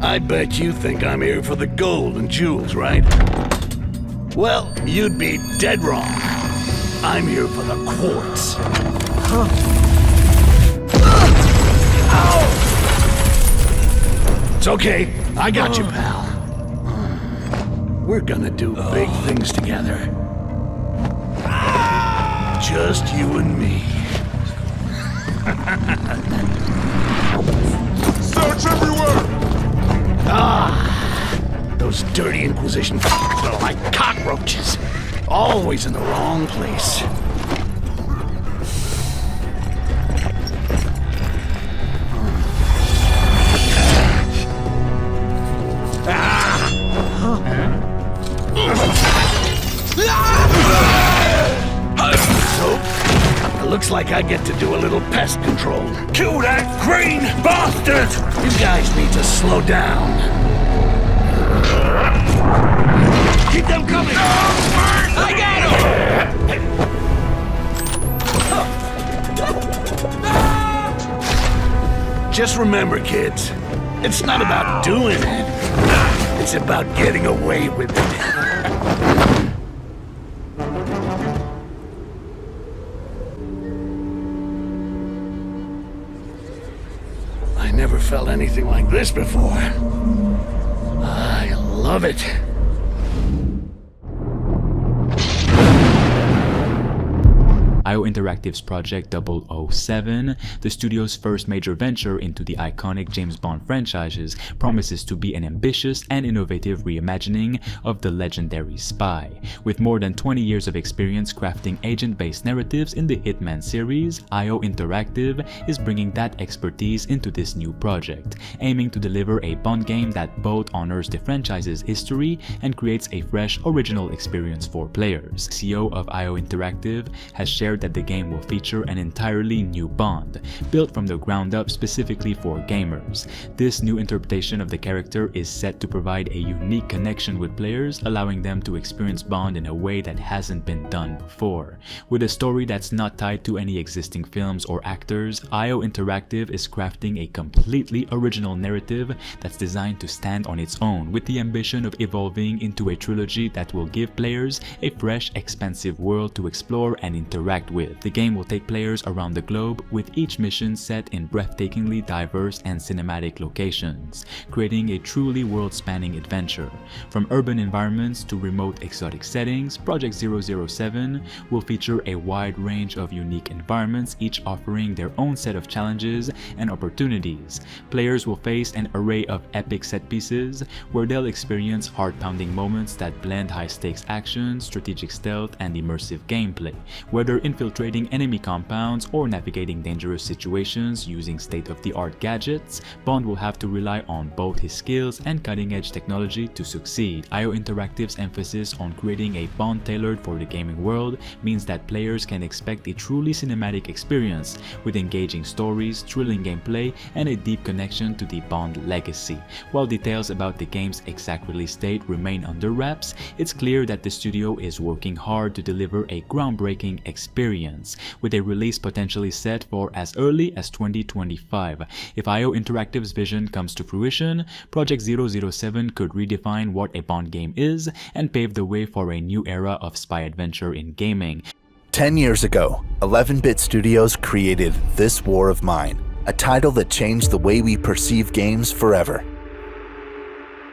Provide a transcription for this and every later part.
I bet you think I'm here for the gold and jewels, right? Well, you'd be dead wrong. I'm here for the quartz. It's okay. I got you, pal. We're gonna do big things together. Just you and me. Search everywhere! Those dirty Inquisition f***ers are like cockroaches. Always in the wrong place. So, looks like I get to do a little pest control. Kill that green bastard! You guys need to slow down. Keep them coming! I got him! Just remember, kids, it's not about doing it. It's about getting away with it. I never felt anything like this before. I love it. IO Interactive's Project 007, the studio's first major venture into the iconic James Bond franchises, promises to be an ambitious and innovative reimagining of the legendary spy. With more than 20 years of experience crafting agent-based narratives in the Hitman series, IO Interactive is bringing that expertise into this new project, aiming to deliver a Bond game that both honors the franchise's history and creates a fresh, original experience for players. CEO of IO Interactive has shared that the game will feature an entirely new Bond, built from the ground up specifically for gamers. This new interpretation of the character is set to provide a unique connection with players, allowing them to experience Bond in a way that hasn't been done before. With a story that's not tied to any existing films or actors, IO Interactive is crafting a completely original narrative that's designed to stand on its own, with the ambition of evolving into a trilogy that will give players a fresh, expansive world to explore and interact with. The game will take players around the globe, with each mission set in breathtakingly diverse and cinematic locations, creating a truly world-spanning adventure. From urban environments to remote exotic settings, Project 007 will feature a wide range of unique environments, each offering their own set of challenges and opportunities. Players will face an array of epic set pieces, where they'll experience heart-pounding moments that blend high-stakes action, strategic stealth, and immersive gameplay. Whether infiltrating enemy compounds or navigating dangerous situations using state-of-the-art gadgets, Bond will have to rely on both his skills and cutting-edge technology to succeed. IO Interactive's emphasis on creating a Bond tailored for the gaming world means that players can expect a truly cinematic experience, with engaging stories, thrilling gameplay, and a deep connection to the Bond legacy. While details about the game's exact release date remain under wraps, it's clear that the studio is working hard to deliver a groundbreaking experience, with a release potentially set for as early as 2025. If IO Interactive's vision comes to fruition, Project 007 could redefine what a Bond game is and pave the way for a new era of spy adventure in gaming. 10 years ago, 11-Bit Studios created This War of Mine, a title that changed the way we perceive games forever.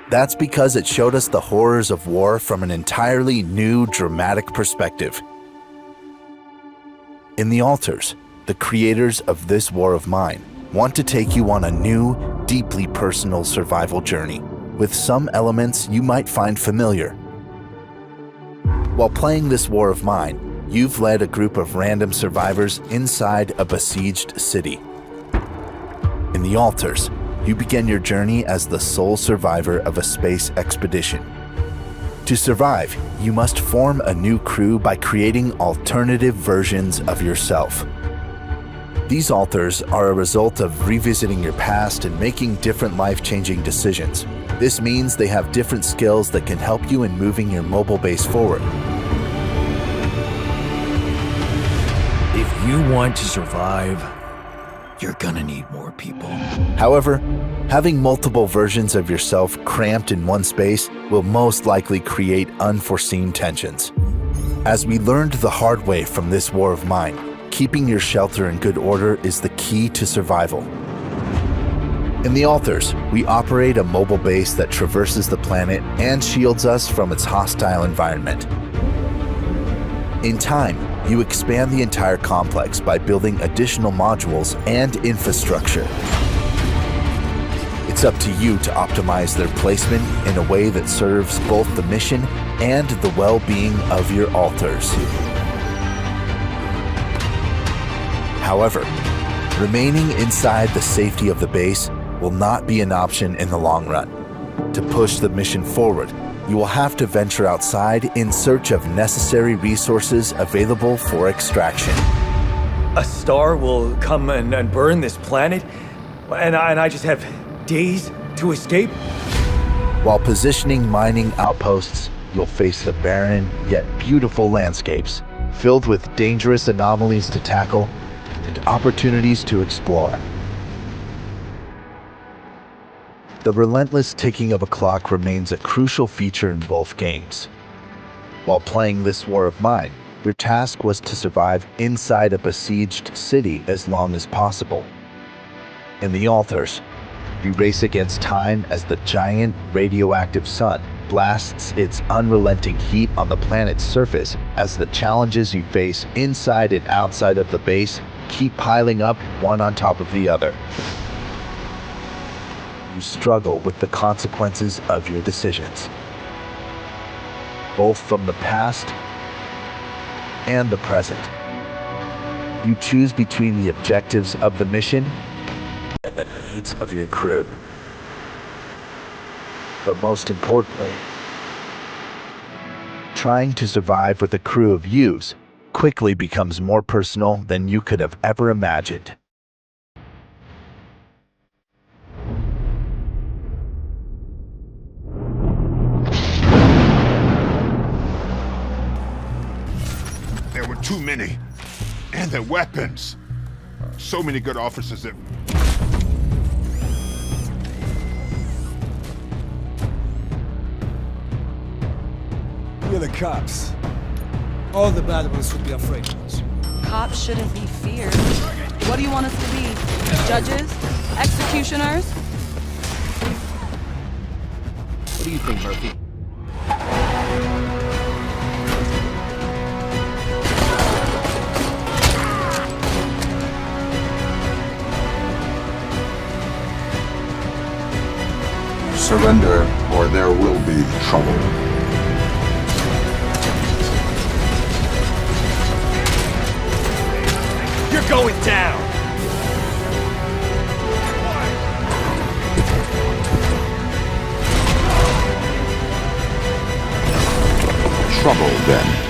That's because it showed us the horrors of war from an entirely new, dramatic perspective. In the Altars, the creators of This War of Mine want to take you on a new, deeply personal survival journey, with some elements you might find familiar. While playing This War of Mine, you've led a group of random survivors inside a besieged city. In the Altars, you begin your journey as the sole survivor of a space expedition. To survive, you must form a new crew by creating alternative versions of yourself. These altars are a result of revisiting your past and making different life-changing decisions. This means they have different skills that can help you in moving your mobile base forward. If you want to survive, you're gonna need more people. However, having multiple versions of yourself cramped in one space will most likely create unforeseen tensions. As we learned the hard way from this war of mine, keeping your shelter in good order is the key to survival. In the Altars, we operate a mobile base that traverses the planet and shields us from its hostile environment. In time, you expand the entire complex by building additional modules and infrastructure. It's up to you to optimize their placement in a way that serves both the mission and the well-being of your altars. However, remaining inside the safety of the base will not be an option in the long run. To push the mission forward, you will have to venture outside in search of necessary resources available for extraction. A star will come and burn this planet, and I just have days to escape? While positioning mining outposts, you'll face the barren yet beautiful landscapes, filled with dangerous anomalies to tackle and opportunities to explore. The relentless ticking of a clock remains a crucial feature in both games. While playing this war of mine, your task was to survive inside a besieged city as long as possible. In the Altars, you race against time as the giant radioactive sun blasts its unrelenting heat on the planet's surface as the challenges you face inside and outside of the base keep piling up one on top of the other. You struggle with the consequences of your decisions, both from the past and the present. You choose between the objectives of the mission and the needs of your crew. But most importantly, trying to survive with a crew of yous quickly becomes more personal than you could have ever imagined. There were too many. And their weapons. So many good officers that... We're the cops. All the bad ones should be afraid of us. Cops shouldn't be feared. What do you want us to be? Judges? Executioners? What do you think, Murphy? Surrender, or there will be trouble. You're going down! Trouble, then.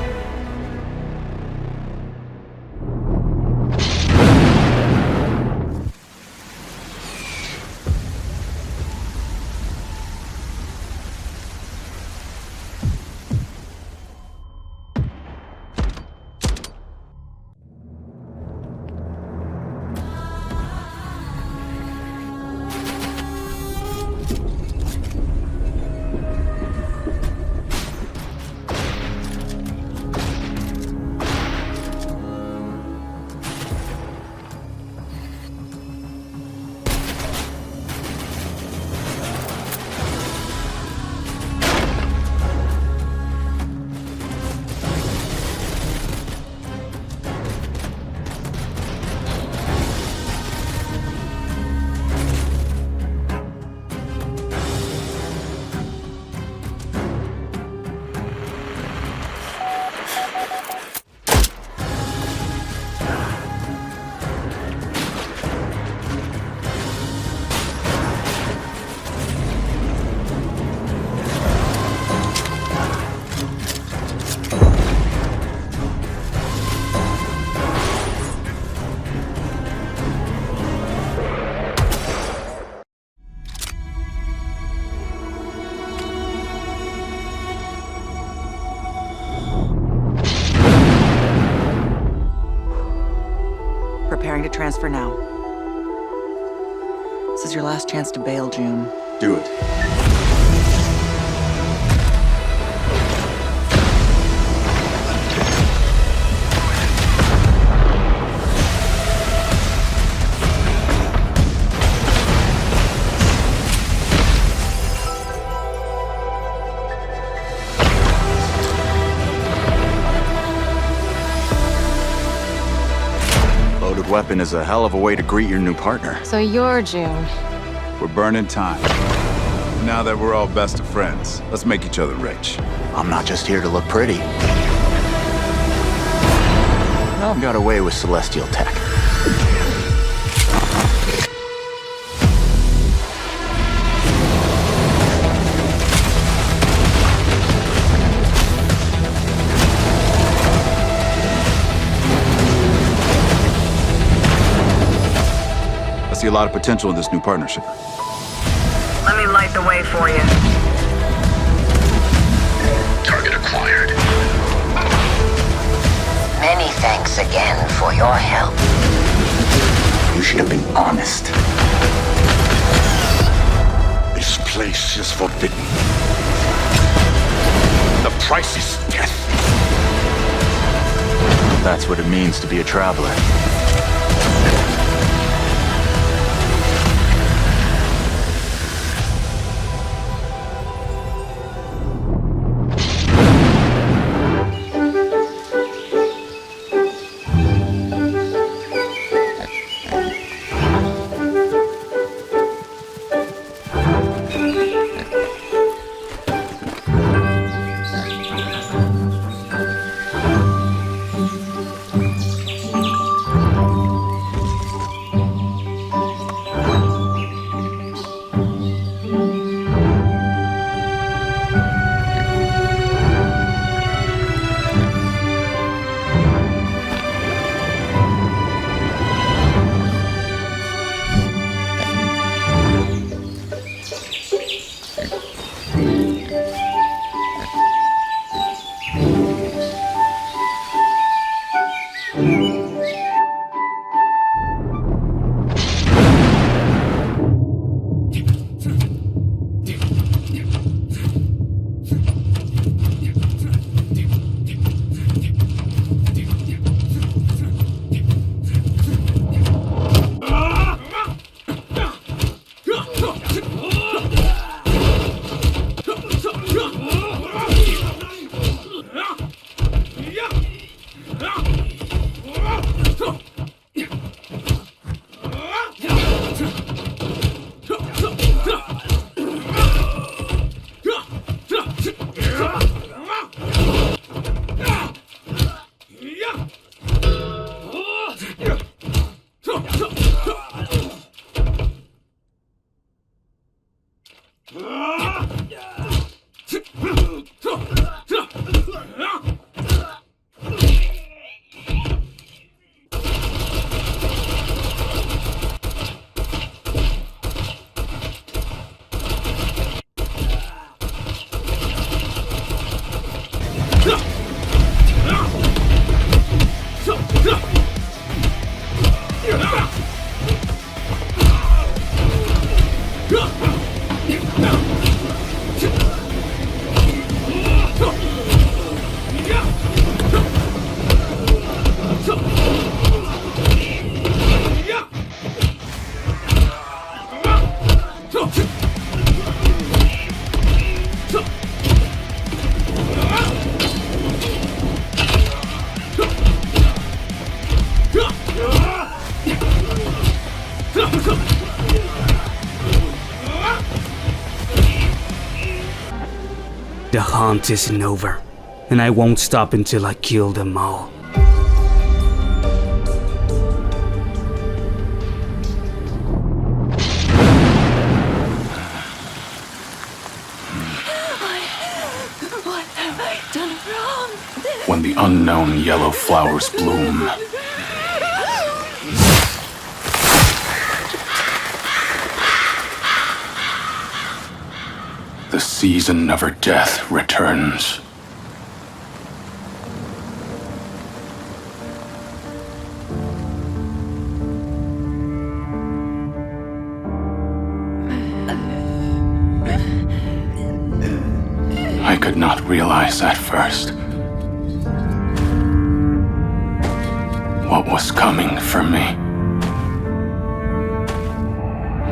Preparing to transfer now. This is your last chance to bail, June. Do it. Loaded weapon is a hell of a way to greet your new partner. So you're June. We're burning time. Now that we're all best of friends, let's make each other rich. I'm not just here to look pretty. I've got away with celestial tech. I see a lot of potential in this new partnership. Let me light the way for you. Target acquired. Many thanks again for your help. You should have been honest. This place is forbidden. The price is death. That's what it means to be a traveler. The hunt isn't over, and I won't stop until I kill them all. What have I done wrong? When the unknown yellow flowers bloom, the season of her death returns. I could not realize at first what was coming for me.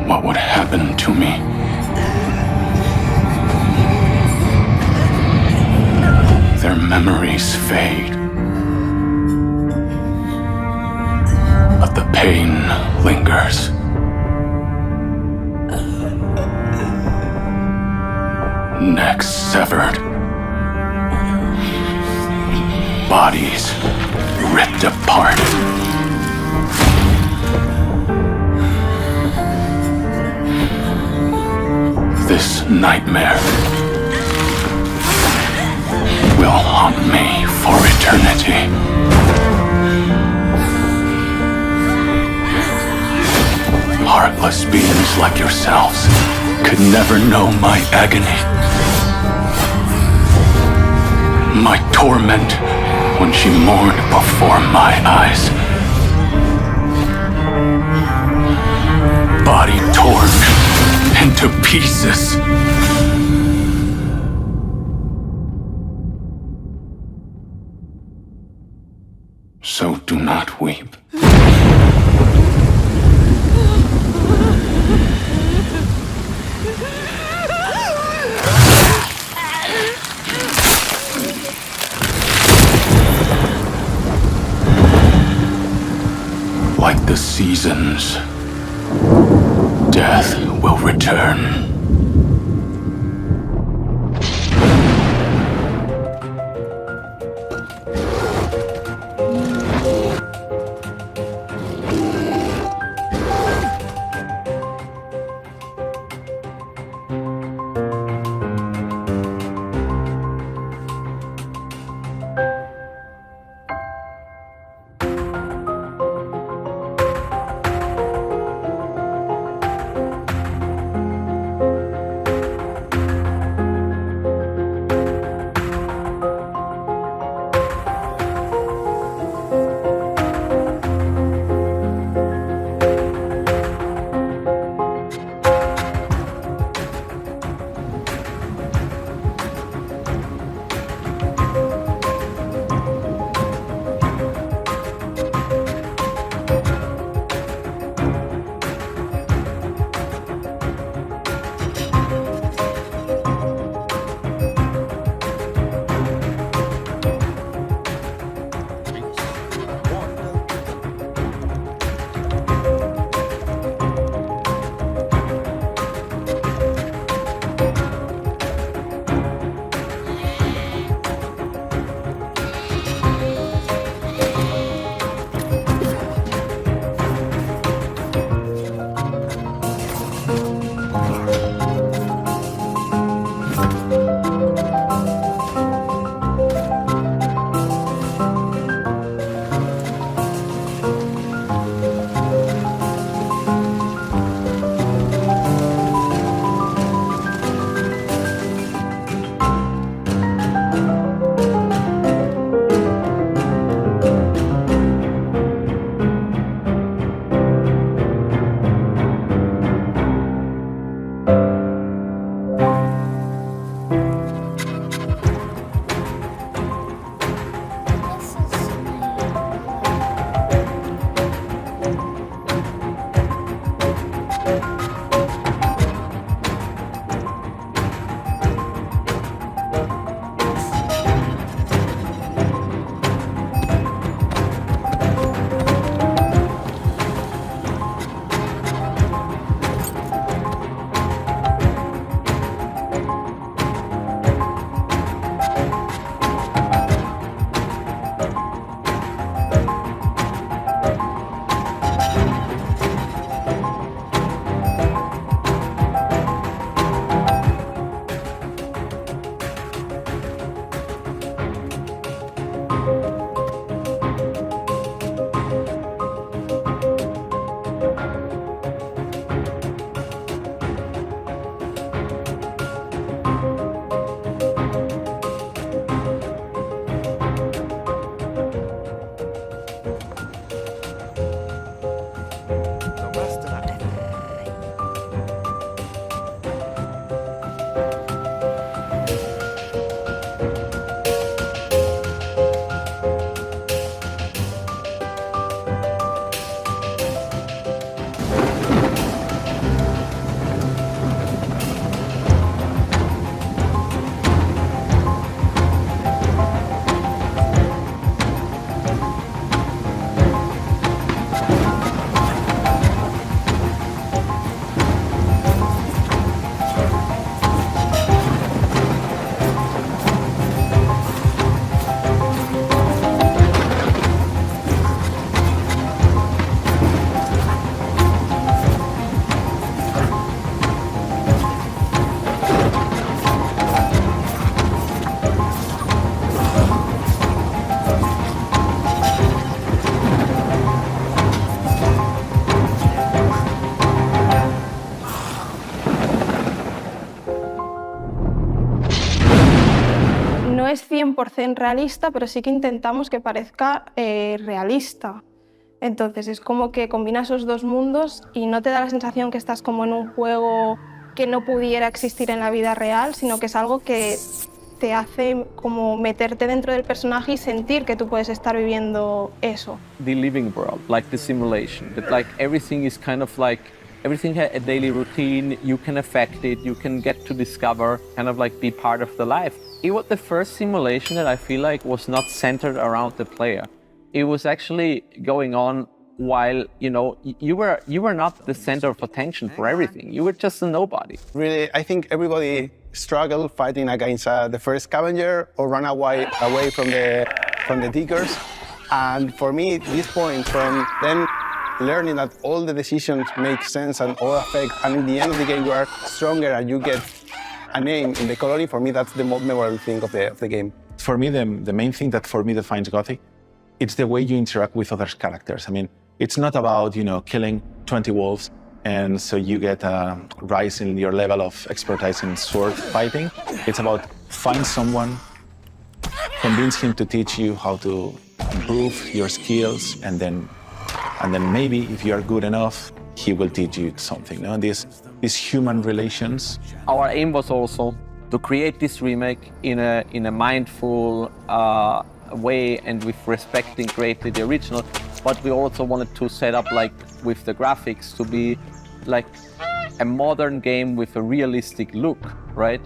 What would happen to me. Their memories fade, but the pain lingers. Necks severed, bodies ripped apart. This nightmare will haunt me for eternity. Heartless beings like yourselves could never know my agony. My torment when she mourned before my eyes. Body torn into pieces. So do not weep. Like the seasons, death will return. 100% realista, pero sí que intentamos que parezca realista. Entonces es como que combina esos dos mundos y no te da la sensación que estás como en un juego que no pudiera existir en la vida real, sino que es algo que te hace como meterte dentro del personaje y sentir que tú puedes estar viviendo eso. The living world, like the simulation, that like everything is kind of like, everything has a daily routine, you can affect it, you can get to discover, kind of like be part of the life. It was the first simulation that I feel like was not centered around the player. It was actually going on while, you know, you were not the center of attention for everything. You were just a nobody. Really, I think everybody struggled fighting against the first scavenger or run away from the diggers. And for me, this point from then learning that all the decisions make sense and all affect, and in the end of the game you are stronger and you get a name in the colony, for me that's the most memorable thing of the game. For me, the main thing that for me defines Gothic, it's the way you interact with other characters. I mean, it's not about, you know, killing 20 wolves and so you get a rise in your level of expertise in sword fighting. It's about find someone, convince him to teach you how to improve your skills, and then maybe if you are good enough, he will teach you something. You know? These human relations. Our aim was also to create this remake in a mindful way and with respecting greatly the original, but we also wanted to set up, like with the graphics, to be like a modern game with a realistic look, right?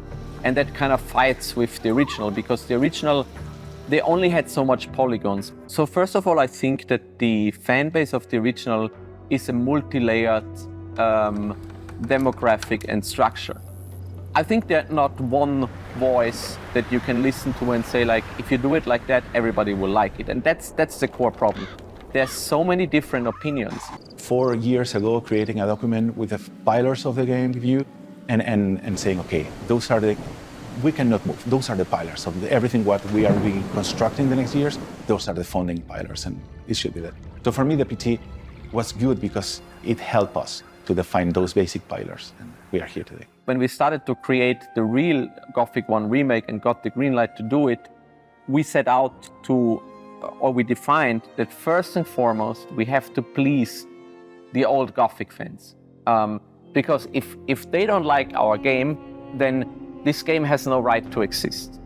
And that kind of fights with the original, because the original, they only had so much polygons. So first of all, I think that the fan base of the original is a multi-layered demographic and structure. I think there's not one voice that you can listen to and say, like, if you do it like that, everybody will like it. And that's the core problem. There's so many different opinions. 4 years ago, creating a document with the pillars of the game view and saying, okay, those are we cannot move. Those are the pillars of everything what we are reconstructing the next years. Those are the founding pillars, and it should be that. So for me, the PT was good because it helped us to define those basic pillars, and we are here today. When we started to create the real Gothic 1 remake and got the green light to do it, we set out to, or we defined that first and foremost, we have to please the old Gothic fans. Because if they don't like our game, then this game has no right to exist.